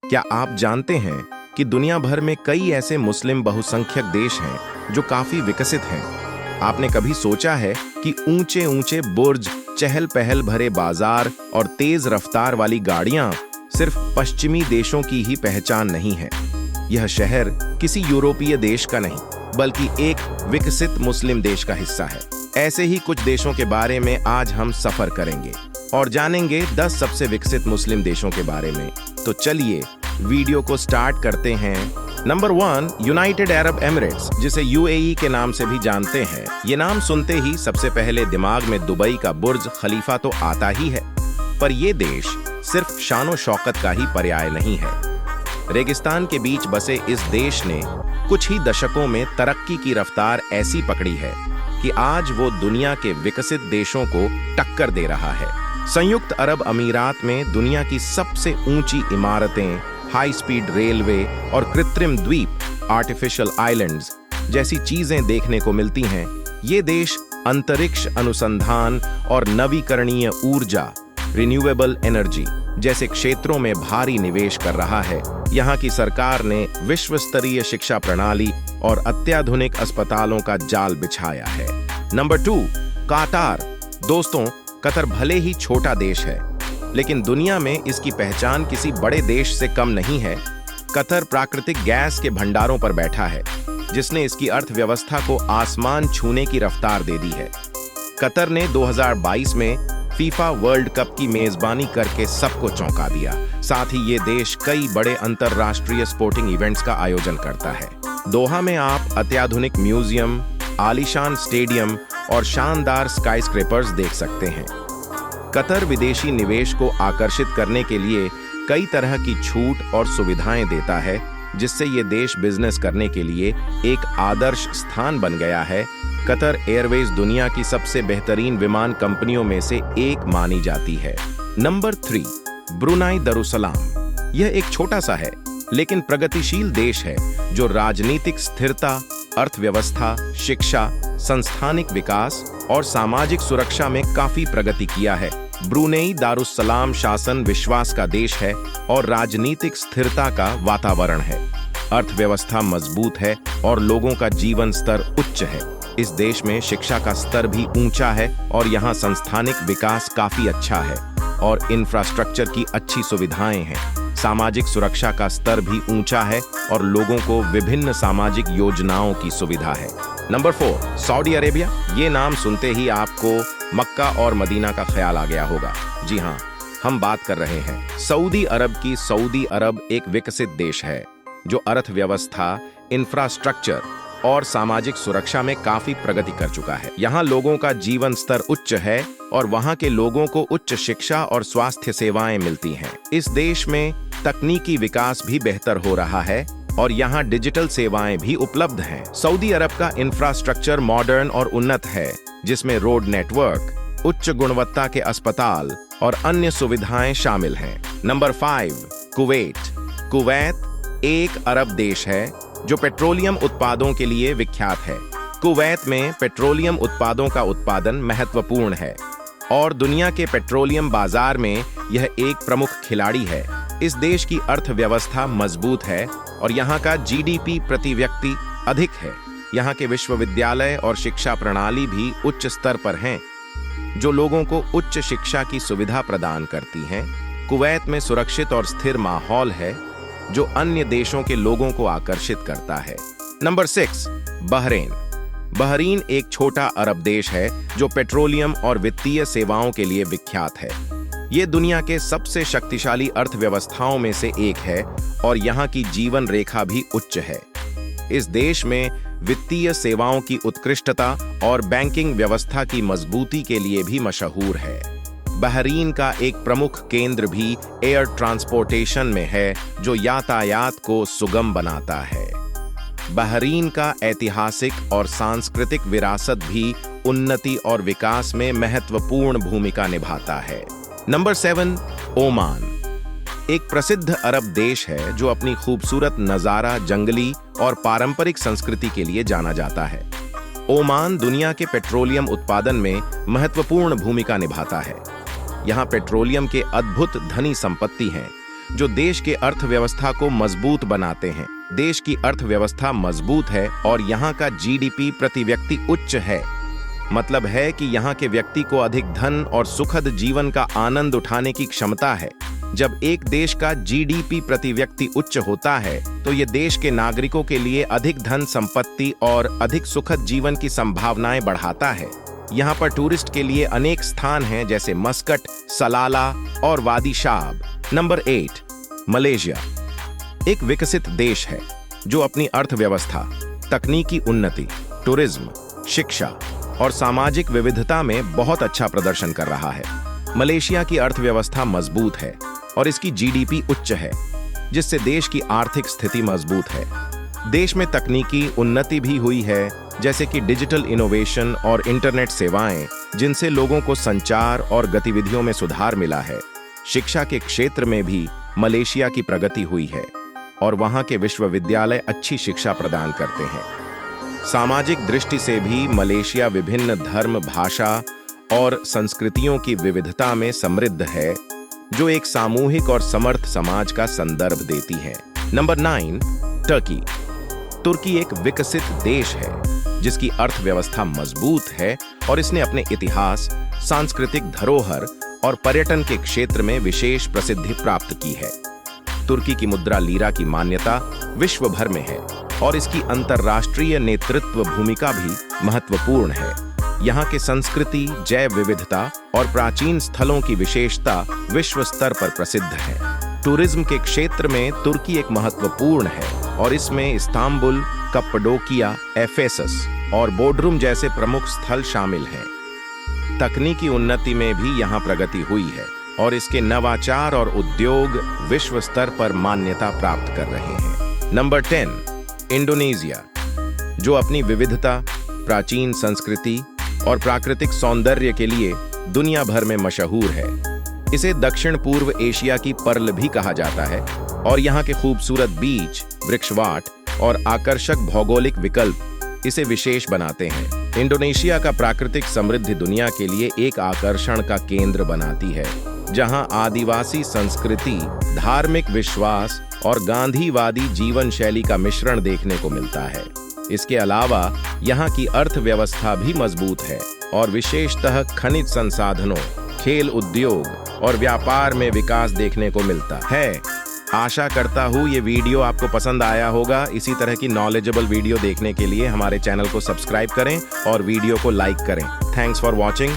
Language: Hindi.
क्या आप जानते हैं कि दुनिया भर में कई ऐसे मुस्लिम बहुसंख्यक देश हैं जो काफी विकसित हैं? आपने कभी सोचा है कि ऊंचे ऊंचे बुर्ज, चहल पहल भरे बाजार और तेज रफ्तार वाली गाड़ियां सिर्फ पश्चिमी देशों की ही पहचान नहीं है। यह शहर किसी यूरोपीय देश का नहीं, बल्कि एक विकसित मुस्लिम देश का हिस्सा है। ऐसे ही कुछ देशों के बारे में आज हम सफर करेंगे और जानेंगे 10 सबसे विकसित मुस्लिम देशों के बारे में। तो चलिए वीडियो को स्टार्ट करते हैं। नंबर 1, यूनाइटेड अरब एमिरेट्स, जिसे यूएई के नाम से भी जानते हैं। ये नाम सुनते ही सबसे पहले दिमाग में दुबई का बुर्ज खलीफा तो आता ही है, पर ये देश सिर्फ शानो शौकत का ही पर्याय नहीं है। रेगिस्तान के बीच बसे इस देश ने कुछ ही दशकों में तरक्की की रफ्तार ऐसी पकड़ी है कि आज वो दुनिया के विकसित देशों को टक्कर दे रहा है। संयुक्त अरब अमीरात में दुनिया की सबसे ऊंची इमारतें, हाई स्पीड रेलवे और कृत्रिम द्वीप, आर्टिफिशियल आइलैंड्स जैसी चीजें देखने को मिलती हैं। ये देश अंतरिक्ष अनुसंधान और नवीकरणीय ऊर्जा, रिन्यूएबल एनर्जी जैसे क्षेत्रों में भारी निवेश कर रहा है। यहाँ की सरकार ने विश्व स्तरीय शिक्षा प्रणाली और अत्याधुनिक अस्पतालों का जाल बिछाया है। नंबर 2, कतार। दोस्तों, कतर भले ही छोटा देश है, लेकिन दुनिया में इसकी पहचान किसी बड़े देश से कम नहीं है। कतर प्राकृतिक गैस के भंडारों पर बैठा है, जिसने इसकी अर्थव्यवस्था को आसमान छूने की रफ्तार दे दी है। कतर ने 2022 में फीफा वर्ल्ड कप की मेजबानी करके सबको चौंका दिया। साथ ही ये देश कई बड़े अंतरराष्ट्रीय स्पोर्टिंग इवेंट्स का आयोजन करता है। दोहा में आप अत्याधुनिक म्यूजियम, आलीशान स्टेडियम और शानदार स्काईस्क्रेपर्स देख सकते हैं। कतर विदेशी निवेश को आकर्षित करने के लिए कई तरह की छूट और सुविधाएं देता है, जिससे ये देश बिजनेस करने के लिए एक आदर्श स्थान बन गया है। कतर एयरवेज दुनिया की सबसे बेहतरीन विमान कंपनियों में से एक मानी जाती है। Number 3, Brunei Darussalam. यह एक छोटा सा है लेकिन प्रगतिशील देश है, जो राजनीतिक स्थिरता, अर्थव्यवस्था, शिक्षा, संस्थानिक विकास और सामाजिक सुरक्षा में काफी प्रगति किया है। ब्रुनेई दारुस्सलाम शासन विश्वास का देश है और राजनीतिक स्थिरता का वातावरण है। अर्थव्यवस्था मजबूत है और लोगों का जीवन स्तर उच्च है। इस देश में शिक्षा का स्तर भी ऊंचा है और यहाँ संस्थानिक विकास काफी अच्छा है और इंफ्रास्ट्रक्चर की अच्छी सुविधाएं हैं। सामाजिक सुरक्षा का स्तर भी ऊंचा है और लोगों को विभिन्न सामाजिक योजनाओं की सुविधा है। Number 4, Saudi Arabia. ये नाम सुनते ही आपको मक्का और मदीना का ख्याल आ गया होगा। जी हाँ, हम बात कर रहे हैं सऊदी अरब की। सऊदी अरब एक विकसित देश है जो अर्थव्यवस्था, इंफ्रास्ट्रक्चर और सामाजिक सुरक्षा में काफी प्रगति कर चुका है। यहाँ लोगों का जीवन स्तर उच्च है और वहाँ के लोगों को उच्च शिक्षा और स्वास्थ्य सेवाएं मिलती हैं। इस देश में तकनीकी विकास भी बेहतर हो रहा है और यहाँ डिजिटल सेवाएं भी उपलब्ध हैं। सऊदी अरब का इंफ्रास्ट्रक्चर मॉडर्न और उन्नत है, जिसमें रोड नेटवर्क, उच्च गुणवत्ता के अस्पताल और अन्य सुविधाएं शामिल हैं। Number 5, Kuwait. कुवैत एक अरब देश है जो पेट्रोलियम उत्पादों के लिए विख्यात है। कुवैत में पेट्रोलियम उत्पादों का उत्पादन महत्वपूर्ण है और दुनिया के पेट्रोलियम बाजार में यह एक प्रमुख खिलाड़ी है। इस देश की अर्थव्यवस्था मजबूत है और यहाँ का जीडीपी प्रति व्यक्ति अधिक है। यहाँ के विश्वविद्यालय और शिक्षा प्रणाली भी उच्च स्तर पर हैं, जो लोगों को उच्च शिक्षा की सुविधा प्रदान करती हैं। कुवैत में सुरक्षित और स्थिर माहौल है, जो अन्य देशों के लोगों को आकर्षित करता है। Number 6, Bahrain. बहरीन एक छोटा अरब देश है जो पेट्रोलियम और वित्तीय सेवाओं के लिए विख्यात है। ये दुनिया के सबसे शक्तिशाली अर्थव्यवस्थाओं में से एक है और यहाँ की जीवन रेखा भी उच्च है। इस देश में वित्तीय सेवाओं की उत्कृष्टता और बैंकिंग व्यवस्था की मजबूती के लिए भी मशहूर है। बहरीन का एक प्रमुख केंद्र भी एयर ट्रांसपोर्टेशन में है, जो यातायात को सुगम बनाता है। बहरीन का ऐतिहासिक और सांस्कृतिक विरासत भी उन्नति और विकास में महत्वपूर्ण भूमिका निभाता है। Number 7, Oman. एक प्रसिद्ध अरब देश है जो अपनी खूबसूरत नज़ारा, जंगली और पारंपरिक संस्कृति के लिए जाना जाता है। ओमान दुनिया के पेट्रोलियम उत्पादन में महत्वपूर्ण भूमिका निभाता है। यहाँ पेट्रोलियम के अद्भुत धनी संपत्ति हैं, जो देश के अर्थव्यवस्था को मजबूत बनाते हैं। देश की अर्थव्यवस्था मजबूत है और यहाँ का जीडीपी प्रति व्यक्ति उच्च है। मतलब है कि यहाँ के व्यक्ति को अधिक धन और सुखद जीवन का आनंद उठाने की क्षमता है। जब एक देश का जीडीपी प्रति व्यक्ति उच्च होता है तो ये देश के नागरिकों के लिए अधिक धन संपत्ति और अधिक सुखद जीवन की संभावनाएं बढ़ाता है। यहाँ पर टूरिस्ट के लिए अनेक स्थान हैं जैसे मस्कट, सलाला और वादी शाब। नंबर 8, मलेशिया एक विकसित देश है जो अपनी अर्थव्यवस्था, तकनीकी उन्नति, टूरिज्म, शिक्षा और सामाजिक विविधता में बहुत अच्छा प्रदर्शन कर रहा है। मलेशिया की अर्थव्यवस्था मजबूत है और इसकी जीडीपी उच्च है, जिससे देश की आर्थिक स्थिति मजबूत है। देश में तकनीकी उन्नति भी हुई है, जैसे कि डिजिटल इनोवेशन और इंटरनेट सेवाएं, जिनसे लोगों को संचार और गतिविधियों में सुधार मिला है। शिक्षा के क्षेत्र में भी मलेशिया की प्रगति हुई है और वहां के विश्वविद्यालय अच्छी शिक्षा प्रदान करते हैं। सामाजिक दृष्टि से भी मलेशिया विभिन्न धर्म, भाषा और संस्कृतियों की विविधता में समृद्ध है, जो एक सामूहिक और समर्थ समाज का संदर्भ देती है। Number 9, Turkey. तुर्की एक विकसित देश है जिसकी अर्थव्यवस्था मजबूत है और इसने अपने इतिहास, सांस्कृतिक धरोहर और पर्यटन के क्षेत्र में विशेष प्रसिद्धि प्राप्त की है। तुर्की की मुद्रा लीरा की मान्यता विश्व भर में है और इसकी अंतर्राष्ट्रीय नेतृत्व भूमिका भी महत्वपूर्ण है। यहाँ के संस्कृति, जैव विविधता और प्राचीन स्थलों की विशेषता विश्व स्तर पर प्रसिद्ध है। टूरिज्म के क्षेत्र में तुर्की एक महत्वपूर्ण है और इसमें इस्तांबुल, कप्पाडोकिया, एफेसस और बोड्रुम जैसे प्रमुख स्थल शामिल हैं। तकनीकी उन्नति में भी यहाँ प्रगति हुई है और इसके नवाचार और उद्योग विश्व स्तर पर मान्यता प्राप्त कर रहे हैं। नंबर 10, इंडोनेशिया, जो अपनी विविधता, प्राचीन संस्कृति और प्राकृतिक सौंदर्य के लिए दुनिया भर में मशहूर है। इसे दक्षिण पूर्व एशिया की पर्ल भी कहा जाता है और यहाँ के खूबसूरत बीच, वृक्षवाट और आकर्षक भौगोलिक विकल्प इसे विशेष बनाते हैं। इंडोनेशिया का प्राकृतिक समृद्धि दुनिया के लिए एक आकर्षण का केंद्र बनाती है, जहाँ आदिवासी संस्कृति, धार्मिक विश्वास और गांधीवादी जीवन शैली का मिश्रण देखने को मिलता है। इसके अलावा यहाँ की अर्थव्यवस्था भी मजबूत है और विशेषतः खनिज संसाधनों, खेल उद्योग और व्यापार में विकास देखने को मिलता है। आशा करता हूँ ये वीडियो आपको पसंद आया होगा। इसी तरह की नॉलेजेबल वीडियो देखने के लिए हमारे चैनल को सब्सक्राइब करें और वीडियो को लाइक करें। Thanks for watching.